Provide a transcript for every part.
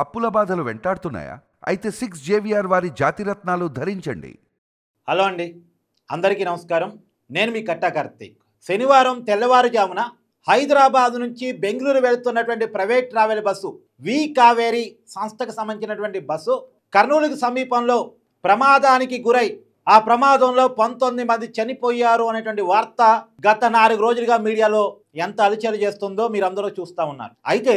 అప్పుల బాధలు వెంటాడుతున్నాయా? అయితే 6 జేవిఆర్ వారి జాతిరత్నాలు ధరించండి. హలో అండి, అందరికీ నమస్కారం. నేను మీ కట్టా కార్తీక్. శనివారం తెల్లవారుజామున హైదరాబాద్ నుంచి బెంగళూరు వెళుతున్నటువంటి ప్రైవేట్ ట్రావెల్ బస్సు వి కావేరి సంస్థకు సంబంధించినటువంటి బస్సు కర్నూలుకు సమీపంలో ప్రమాదానికి గురై ఆ ప్రమాదంలో 19 మంది చనిపోయారు అనేటువంటి వార్త గత 4 రోజులుగా మీడియాలో ఎంత అలచలు చేస్తుందో మీరందరూ చూస్తూ ఉన్నారు. అయితే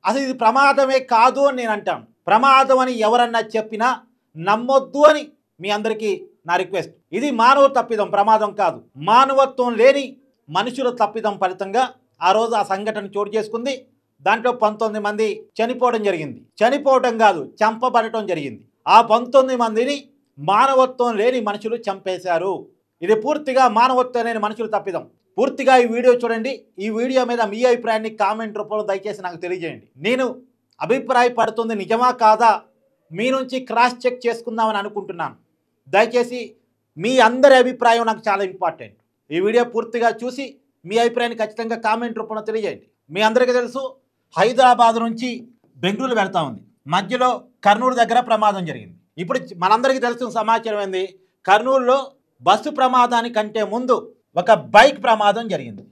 అసలు ఇది ప్రమాదమే కాదు అని నేను అంటాను. ప్రమాదం అని ఎవరన్నా చెప్పినా నమ్మొద్దు అని మీ అందరికీ నా రిక్వెస్ట్. ఇది మానవ తప్పిదం, ప్రమాదం కాదు. మానవత్వం లేని మనుషుల తప్పిదం ఫలితంగా ఆ రోజు ఆ సంఘటన చోటు చేసుకుంది. దాంట్లో 19 మంది చనిపోవడం జరిగింది. చనిపోవడం కాదు, చంపబడటం జరిగింది. ఆ 19 మందిని మానవత్వం లేని మనుషులు చంపేశారు. ఇది పూర్తిగా మానవత్వం లేని మనుషులు తప్పిదం. పూర్తిగా ఈ వీడియో చూడండి. ఈ వీడియో మీద మీ అభిప్రాయాన్ని కామెంట్ రూపంలో దయచేసి నాకు తెలియజేయండి. నేను అభిప్రాయపడుతుంది నిజమా కాదా మీ నుంచి క్రాస్ చెక్ చేసుకుందామని అనుకుంటున్నాను. దయచేసి మీ అందరి అభిప్రాయం నాకు చాలా ఇంపార్టెంట్. ఈ వీడియో పూర్తిగా చూసి మీ అభిప్రాయాన్ని ఖచ్చితంగా కామెంట్ రూపంలో తెలియజేయండి. మీ అందరికీ తెలుసు, హైదరాబాద్ నుంచి బెంగళూరు వెళ్తా ఉంది. మధ్యలో కర్నూలు దగ్గర ప్రమాదం జరిగింది. ఇప్పుడు మనందరికీ తెలిసిన సమాచారం ఏంది, కర్నూలులో బస్సు ప్రమాదానికంటే ముందు ఒక బైక్ ప్రమాదం జరిగింది.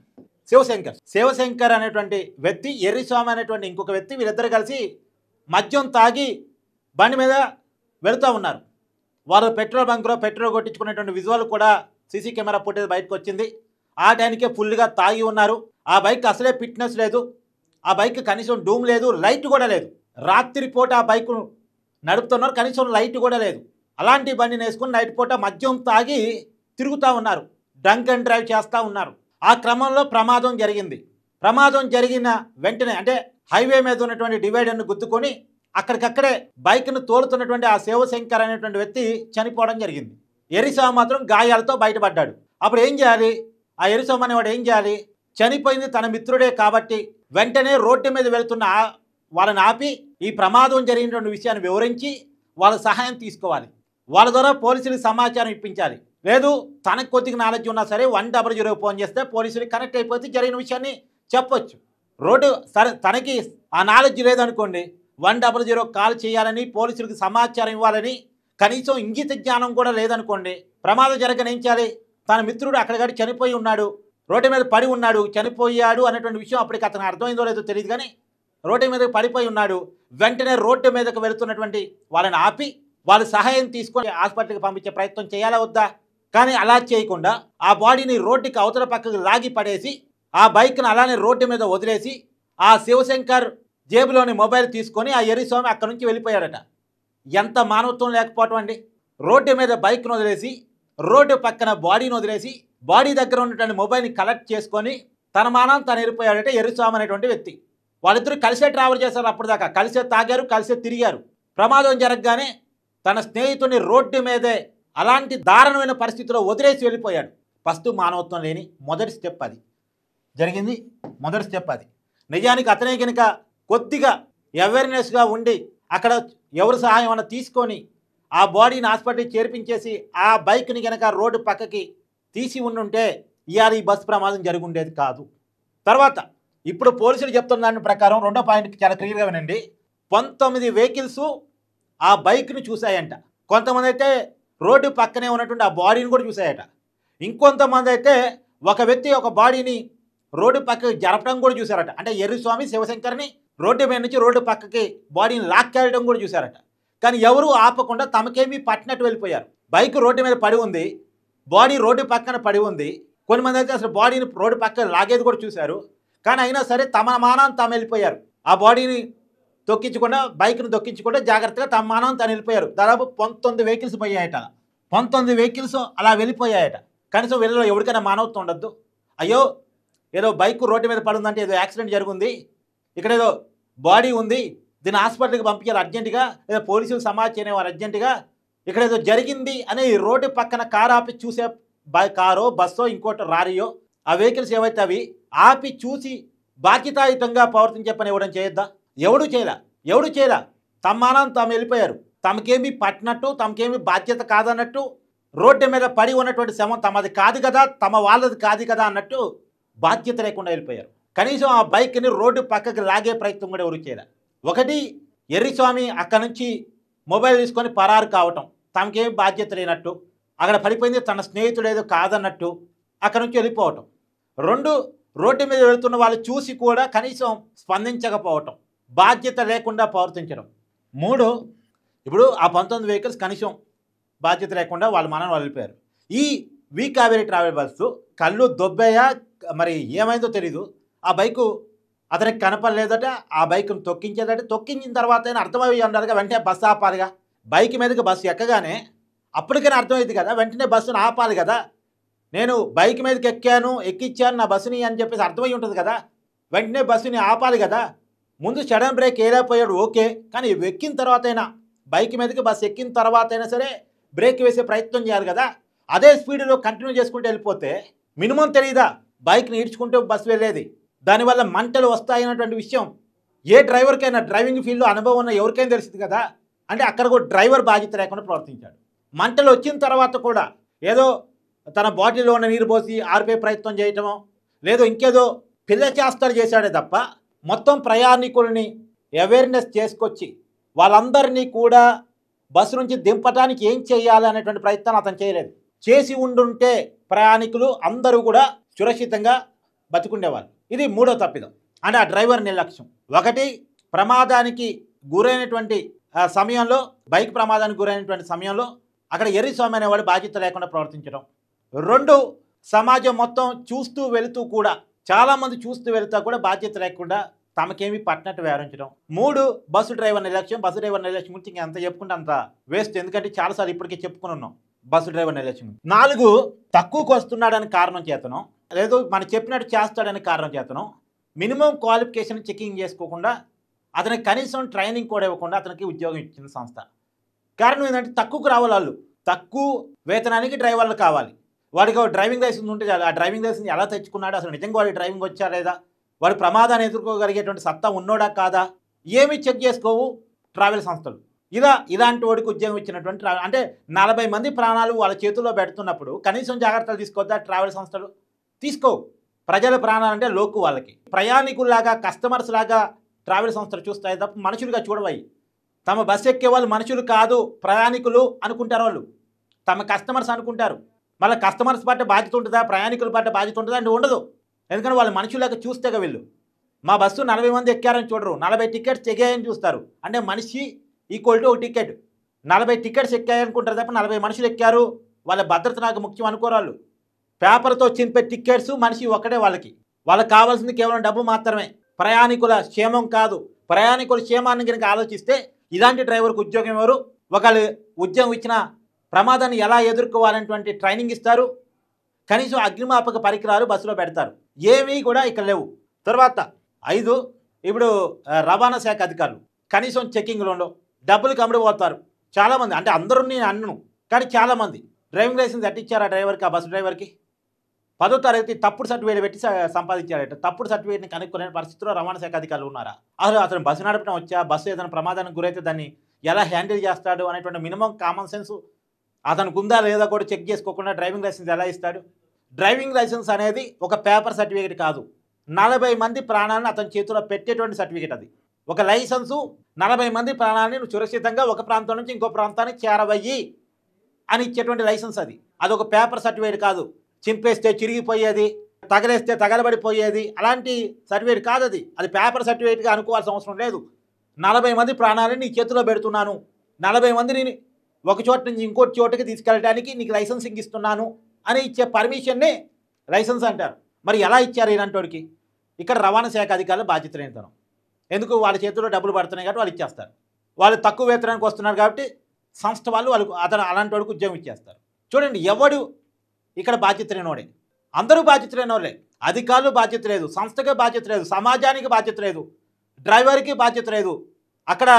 శివశంకర్ అనేటువంటి వ్యక్తి, ఎర్రిస్వామి అనేటువంటి ఇంకొక వ్యక్తి, వీరిద్దరు కలిసి మద్యం తాగి బండి మీద వెళుతూ ఉన్నారు. వాళ్ళు పెట్రోల్ బంక్లో పెట్రోల్ కొట్టించుకునేటువంటి విజువల్ కూడా సీసీ కెమెరా ఫుటేజ్ బయటకు వచ్చింది. ఆ టైంకే ఫుల్గా తాగి ఉన్నారు. ఆ బైక్ అసలే ఫిట్నెస్ లేదు. ఆ బైక్ కనీసం డూమ్ లేదు, లైట్ కూడా లేదు. రాత్రిపూట ఆ బైక్ నడుపుతున్నారు, కనీసం లైట్ కూడా లేదు. అలాంటి బండిని వేసుకుని నైట్ పూట మద్యం తాగి తిరుగుతూ ఉన్నారు, డ్రంక్ అండ్ డ్రైవ్ చేస్తూ ఉన్నారు. ఆ క్రమంలో ప్రమాదం జరిగింది. ప్రమాదం జరిగిన వెంటనే అంటే హైవే మీద ఉన్నటువంటి డివైడర్ను గుద్దుకొని అక్కడికక్కడే బైక్ను తోలుతున్నటువంటి ఆ శివశంకర్ అనేటువంటి వ్యక్తి చనిపోవడం జరిగింది. ఎరిస్వామి మాత్రం గాయాలతో బయటపడ్డాడు. అప్పుడు ఏం చేయాలి? ఆ ఎరిస్వామి అనేవాడు ఏం చేయాలి? చనిపోయింది తన మిత్రుడే కాబట్టి వెంటనే రోడ్డు మీద వెళుతున్న వాళ్ళని ఆపి ఈ ప్రమాదం జరిగినటువంటి విషయాన్ని వివరించి వాళ్ళ సహాయం తీసుకోవాలి. వాళ్ళ ద్వారా పోలీసులకు సమాచారం ఇప్పించాలి. లేదు తనకు కొద్దిగా నాలెడ్జ్ ఉన్నా సరే 100 ఫోన్ చేస్తే పోలీసులకు కనెక్ట్ అయిపోతే జరిగిన విషయాన్ని చెప్పొచ్చు. రోడ్డు సరే తనకి ఆ నాలెడ్జ్ లేదనుకోండి, 100 కాల్ చేయాలని, పోలీసులకు సమాచారం ఇవ్వాలని కనీసం ఇంగిత జ్ఞానం కూడా లేదనుకోండి, ప్రమాదం జరగని ఏం చేయాలి? తన మిత్రుడు అక్కడికి చనిపోయి ఉన్నాడు, రోడ్డు మీద పడి ఉన్నాడు, చనిపోయాడు అనేటువంటి విషయం అప్పటికి అతనికి అర్థమైందో లేదో తెలియదు, కానీ రోడ్డు మీద పడిపోయి ఉన్నాడు. వెంటనే రోడ్డు మీదకు వెళుతున్నటువంటి వాళ్ళని ఆపి వాళ్ళ సహాయం తీసుకొని హాస్పిటల్కి పంపించే ప్రయత్నం చేయాలా వద్దా? కానీ అలా చేయకుండా ఆ బాడీని రోడ్డుకి అవతల పక్కకు లాగి పడేసి ఆ బైక్ను అలానే రోడ్డు మీద వదిలేసి ఆ శివశంకర్ జేబులోని మొబైల్ తీసుకొని ఆ ఎర్రిస్వామి అక్కడి నుంచి వెళ్ళిపోయాడట. ఎంత మానవత్వం లేకపోవటం అండి! రోడ్డు మీద బైక్ను వదిలేసి, రోడ్డు పక్కన బాడీని వదిలేసి, బాడీ దగ్గర ఉన్నటువంటి మొబైల్ని కలెక్ట్ చేసుకొని తన మానం తను వెళ్ళిపోయాడట ఎర్రిస్వామి అనేటువంటి వ్యక్తి. వాళ్ళిద్దరూ కలిసే ట్రావెల్ చేశారు. అప్పటిదాకా కలిసే తాగారు, కలిసే తిరిగారు. ప్రమాదం జరగగానే తన స్నేహితుడిని రోడ్డు మీదే అలాంటి దారుణమైన పరిస్థితిలో వదిలేసి వెళ్ళిపోయాడు. ఫస్ట్ మానవత్వం లేని మొదటి స్టెప్ అది జరిగింది. మొదటి స్టెప్ అది. నిజానికి అతనే కనుక కొద్దిగా అవేర్నెస్గా ఉండి అక్కడ ఎవరి సహాయం అన్న తీసుకొని ఆ బాడీని హాస్పిటల్కి చేర్పించేసి ఆ బైక్ని కనుక రోడ్డు పక్కకి తీసి ఉండుంటే ఇవాళ ఈ బస్సు ప్రమాదం జరిగి ఉండేది కాదు. తర్వాత ఇప్పుడు పోలీసులు చెప్తున్న దాని ప్రకారం రెండో పాయింట్ చాలా క్లియర్గా వినండి. 19 వెహికల్స్ ఆ బైక్ను చూశాయంట. కొంతమంది అయితే రోడ్డు పక్కనే ఉన్నటువంటి ఆ బాడీని కూడా చూశాయట. ఇంకొంతమంది అయితే ఒక వ్యక్తి ఒక బాడీని రోడ్డు పక్కకి జరపడం కూడా చూశారట. అంటే ఎర్రిస్వామి శివశంకర్ని రోడ్డు మీద నుంచి రోడ్డు పక్కకి బాడీని లాక్కెళ్ళడం కూడా చూశారట. కానీ ఎవరూ ఆపకుండా తమకేమీ పట్టినట్టు వెళ్ళిపోయారు. బైక్ రోడ్డు మీద పడి ఉంది, బాడీ రోడ్డు పక్కన పడి ఉంది. కొంతమంది అయితే అసలు బాడీని రోడ్డు పక్కన లాగేది కూడా చూశారు. కానీ అయినా సరే తమ మానాన్ని తాము వెళ్ళిపోయారు. ఆ బాడీని తొక్కించకుండా, బైక్ను దొక్కించకుండా జాగ్రత్తగా తమ మానాన్ని తాను వెళ్ళిపోయారు. దాదాపు 19 వెహికల్స్ పోయాయట. 19 వెహికల్స్ అలా వెళ్ళిపోయాయట. కనీసం వీళ్ళలో ఎవరికైనా మానవత్వం ఉండద్దు? అయ్యో ఏదో బైక్ రోడ్డు మీద పడుందంటే ఏదో యాక్సిడెంట్ జరుగుంది, ఇక్కడ ఏదో బాడీ ఉంది, దీన్ని హాస్పిటల్కి పంపించారు అర్జెంటుగా, లేదా పోలీసులు సమాచారం వారు అర్జెంటుగా, ఇక్కడ ఏదో జరిగింది అని రోడ్డు పక్కన కారు ఆపి చూసే కారో బస్సో ఇంకోటి రారియో ఆ వెహికల్స్ ఏవైతే అవి ఆపి చూసి బాధ్యతాయుతంగా ప్రవర్తించే పని ఇవ్వడం చేయొద్దా? ఎవడు చేయలా. తమ మానం తాము వెళ్ళిపోయారు. తమకేమీ పట్టినట్టు, తమకేమీ బాధ్యత కాదన్నట్టు, రోడ్డు మీద పడి ఉన్నటువంటి శవం తమది కాదు కదా, తమ వాళ్ళది కాదు కదా అన్నట్టు బాధ్యత లేకుండా వెళ్ళిపోయారు. కనీసం ఆ బైక్ని రోడ్డు పక్కకి లాగే ప్రయత్నం కూడా ఎవరు చేయలే. ఒకటి ఎర్రిస్వామి అక్కడ నుంచి మొబైల్ తీసుకొని పరారు కావటం, తమకేం బాధ్యత లేనట్టు, అక్కడ పడిపోయింది తన స్నేహితుడు ఏదో కాదన్నట్టు అక్కడ నుంచి వెళ్ళిపోవటం. 2, రోడ్డు మీద వెళుతున్న వాళ్ళు చూసి కూడా కనీసం స్పందించకపోవటం, బాధ్యత లేకుండా ప్రవర్తించడం. 3, ఇప్పుడు ఆ 19 వెహికల్స్ కనీసం బాధ్యత లేకుండా వాళ్ళు వెళ్ళిపోయారు. ఈ వి కావేరీ ట్రావెల్ బస్సు కళ్ళు దొబ్బేయా మరి ఏమైందో తెలీదు, ఆ బైకు అతనికి కనపడలేదట, ఆ బైక్ను తొక్కించేదట. తొక్కించిన తర్వాత అయినా అర్థమయ్యి ఉండాలిగా, వెంటనే బస్సు ఆపాలిగా. బైక్ మీదకి బస్సు ఎక్కగానే అప్పటికైనా అర్థమైంది కదా, వెంటనే బస్సును ఆపాలి కదా. నేను బైక్ మీదకి ఎక్కిచ్చాను నా బస్సుని అని చెప్పేసి అర్థమై ఉంటుంది కదా, వెంటనే బస్సుని ఆపాలి కదా. ముందు సడన్ బ్రేక్ వేయలేకపోయాడు ఓకే, కానీ ఎక్కిన తర్వాత అయినా బైక్ మీదకి బస్సు ఎక్కిన తర్వాత అయినా సరే బ్రేక్ వేసే ప్రయత్నం చేయాలి కదా. అదే స్పీడ్లో కంటిన్యూ చేసుకుంటూ వెళ్ళిపోతే మినిమం తెలియదా బైక్ని ఈడ్చుకుంటూ బస్సు వెళ్ళేది. దానివల్ల మంటలు వస్తాయన్నటువంటి విషయం ఏ డ్రైవర్కైనా, డ్రైవింగ్ ఫీల్డ్లో అనుభవం ఉన్న ఎవరికైనా తెలిసింది కదా. అంటే అక్కడ కూడా డ్రైవర్ బాధ్యత లేకుండా ప్రవర్తించాడు. మంటలు వచ్చిన తర్వాత కూడా ఏదో తన బాటిల్లో ఉన్న నీరు పోసి ఆర్పే ప్రయత్నం చేయటమో, లేదో ఇంకేదో పిల్ల చేస్తాడు చేశాడే తప్ప మొత్తం ప్రయాణికుల్ని అవేర్నెస్ చేసుకొచ్చి వాళ్ళందరినీ కూడా బస్సు నుంచి దింపడానికి ఏం చేయాలి అనేటువంటి ప్రయత్నం అతను చేయలేదు. చేసి ఉండుంటే ప్రయాణికులు అందరూ కూడా సురక్షితంగా బతికుండేవాళ్ళు. ఇది 3వ తప్పిదం, అంటే ఆ డ్రైవర్ నిర్లక్ష్యం. 1, ప్రమాదానికి గురైనటువంటి సమయంలో, బైక్ ప్రమాదానికి గురైనటువంటి సమయంలో అక్కడ ఎర్రిస్వామి అనేవాడు బాధ్యత లేకుండా ప్రవర్తించడం. 2, సమాజం మొత్తం చూస్తూ వెళుతూ కూడా, చాలామంది చూస్తూ వెళుతూ కూడా బాధ్యత లేకుండా తమకేమీ పట్టినట్టు వ్యవహరించడం. 3, బస్సు డ్రైవర్ నిర్లక్ష్యం. బస్సు డ్రైవర్ నిర్లక్ష్యం గురించి ఇంకా ఎంత చెప్పుకుంటే అంత వేస్ట్, ఎందుకంటే చాలాసార్లు ఇప్పటికే చెప్పుకుని ఉన్నాం బస్సు డ్రైవర్ నిర్లక్ష్యం. 4, తక్కువకు వస్తున్నాడని కారణం చేతనం, లేదు మనం చెప్పినట్టు చేస్తాడని కారణం చేతనం మినిమం క్వాలిఫికేషన్ చెకింగ్ చేసుకోకుండా అతనికి కనీసం ట్రైనింగ్ కూడా ఇవ్వకుండా అతనికి ఉద్యోగం ఇచ్చింది సంస్థ. కారణం ఏంటంటే తక్కువకు రావాలి వాళ్ళు, తక్కువ వేతనానికి డ్రైవర్లు కావాలి. వాడికి డ్రైవింగ్ లైసెన్స్ ఉంటే చాలు. ఆ డ్రైవింగ్ లైసెన్స్ ఎలా తెచ్చుకున్నాడు, అసలు నిజంగా వాడికి డ్రైవింగ్ వచ్చా లేదా, వాడు ప్రమాదాన్ని ఎదుర్కోగలిగేటువంటి సత్తా ఉన్నోడా కాదా, ఏమీ చెక్ చేసుకోవు ట్రావెల్ సంస్థలు. ఇలాంటి వాడికి ఉద్యోగం ఇచ్చినటువంటి అంటే 40 మంది ప్రాణాలు వాళ్ళ చేతుల్లో పెడుతున్నప్పుడు కనీసం జాగ్రత్తలు తీసుకోవద్దా ట్రావెల్ సంస్థలు? తీసుకోవు. ప్రజల ప్రాణాలంటే లోకు వాళ్ళకి. ప్రయాణికుల్లాగా, కస్టమర్స్ లాగా ట్రావెల్ సంస్థలు చూస్తాయి తప్ప మనుషులుగా చూడవయి. తమ బస్సు ఎక్కే వాళ్ళు మనుషులు కాదు, ప్రయాణికులు అనుకుంటారు వాళ్ళు, తమ కస్టమర్స్ అనుకుంటారు. మళ్ళీ కస్టమర్స్ పట్ల బాధ్యత ఉంటుందా, ప్రయాణికుల పట్ల బాధ్యత ఉంటుందా అంటే ఉండదు. ఎందుకంటే వాళ్ళు మనుషులాగా చూస్తేగా వీళ్ళు. మా బస్సు 40 మంది ఎక్కారని చూడరు, 40 టికెట్స్ ఎక్కాయని చూస్తారు. అంటే మనిషి ఈక్వల్ టు ఒక టికెట్. 40 టికెట్స్ ఎక్కాయనుకుంటారు తప్ప 40 మనుషులు ఎక్కారు, వాళ్ళ భద్రత నాకు ముఖ్యం అనుకోరాళ్ళు. పేపర్తో చింపే టికెట్స్ మనిషి ఒక్కడే వాళ్ళకి కావాల్సింది కేవలం డబ్బు మాత్రమే, ప్రయాణికుల క్షేమం కాదు. ప్రయాణికుల క్షేమాన్ని కనుక ఆలోచిస్తే ఇలాంటి డ్రైవర్కి ఉద్యోగం ఎవరు? ఒకళ్ళు ఉద్యోగం ఇచ్చిన ప్రమాదాన్ని ఎలా ఎదుర్కోవాలనేటువంటి ట్రైనింగ్ ఇస్తారు, కనీసం అగ్నిమాపక పరికరాలు బస్సులో పెడతారు. ఏమీ కూడా ఇక్కడ లేవు. తర్వాత 5, ఇప్పుడు రవాణా శాఖ అధికారులు కనీసం చెక్కింగ్లో ఉండవు, డబ్బులు కమ్మిడిపోతారు చాలామంది. అంటే అందరూ నేను అన్నను, కానీ చాలామంది డ్రైవింగ్ లైసెన్స్ ఎట్టిచ్చారు ఆ డ్రైవర్కి, ఆ బస్సు డ్రైవర్కి 10వ తరగతి తప్పుడు సర్టిఫికేట్ పెట్టి సంపాదించారట. తప్పుడు సర్టిఫికేట్ని కనుక్కునే పరిస్థితిలో రవాణా శాఖ అధికారులు ఉన్నారా? అతను బస్సు నడపడం వచ్చా, బస్సు ఏదైనా ప్రమాదానికి గురైతే దాన్ని ఎలా హ్యాండిల్ చేస్తాడు అనేటువంటి మినిమం కామన్ సెన్స్ అతనికి ఉందా లేదా కూడా చెక్ చేసుకోకుండా డ్రైవింగ్ లైసెన్స్ ఎలా ఇస్తాడు? డ్రైవింగ్ లైసెన్స్ అనేది ఒక పేపర్ సర్టిఫికేట్ కాదు, 40 మంది ప్రాణాలను అతని చేతిలో పెట్టేటువంటి సర్టిఫికేట్. అది ఒక లైసెన్సు 40 మంది ప్రాణాలని నువ్వు సురక్షితంగా ఒక ప్రాంతం నుంచి ఇంకో ప్రాంతానికి చేరవయ్యి అని ఇచ్చేటువంటి లైసెన్స్. అది ఒక పేపర్ సర్టిఫికేట్ కాదు, చింపేస్తే చిరిగిపోయేది, తగలేస్తే తగలబడిపోయేది అలాంటి సర్టిఫికేట్ కాదు. అది పేపర్ సర్టిఫికేట్గా అనుకోవాల్సిన అవసరం లేదు. 40 మంది ప్రాణాలని నీ చేతిలో పెడుతున్నాను, 40 మందిని ఒక చోట నుంచి ఇంకోటి చోటుకి తీసుకెళ్ళడానికి నీకు లైసెన్సింగ్ ఇస్తున్నాను అని ఇచ్చే పర్మిషన్నే లైసెన్స్ అంటారు. మరి ఎలా ఇచ్చారు ఇలాంటి వాడికి? ఇక్కడ రవాణా శాఖ అధికారులు బాధ్యత లేనితనం. ఎందుకు? వాళ్ళ చేతుల్లో డబ్బులు పడుతున్నాయి కాబట్టి వాళ్ళు ఇచ్చేస్తారు. వాళ్ళు తక్కువ వేతనానికి వస్తున్నారు కాబట్టి సంస్థ వాళ్ళు అలాంటి వాడికి ఉద్యోగం ఇచ్చేస్తారు. చూడండి, ఎవడు ఇక్కడ బాధ్యత లేనివాడే, అందరూ బాధ్యత లేనివాళ్ళే. అధికారులు బాధ్యత లేదు, సంస్థకే బాధ్యత లేదు, సమాజానికి బాధ్యత లేదు, డ్రైవర్కి బాధ్యత లేదు. అక్కడ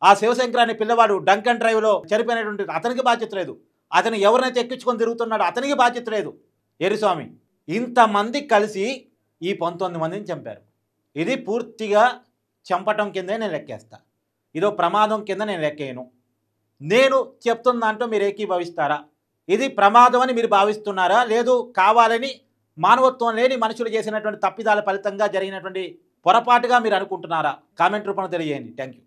ఆ శివశంకర్ అనే పిల్లవాడు డంకన్ డ్రైవ్లో చనిపోయినటువంటి అతనికి బాధ్యత లేదు, అతను ఎవరినైతే ఎక్కించుకొని తిరుగుతున్నాడో అతనికి బాధ్యత లేదు. ఎర్రిస్వామి ఇంతమంది కలిసి ఈ 19 మందిని చంపారు. ఇది పూర్తిగా చంపటం కిందే నేను లెక్కేస్తా, ఇదో ప్రమాదం కింద నేను లెక్కేయను. నేను చెప్తున్న దాంట్లో మీరు ఏకీభవిస్తారా? ఇది ప్రమాదం అని మీరు భావిస్తున్నారా? లేదు కావాలని మానవత్వం లేని మనుషులు చేసినటువంటి తప్పిదాల ఫలితంగా జరిగినటువంటి పొరపాటుగా మీరు అనుకుంటున్నారా? కామెంట్ రూపంలో తెలియజేయండి. Thank you.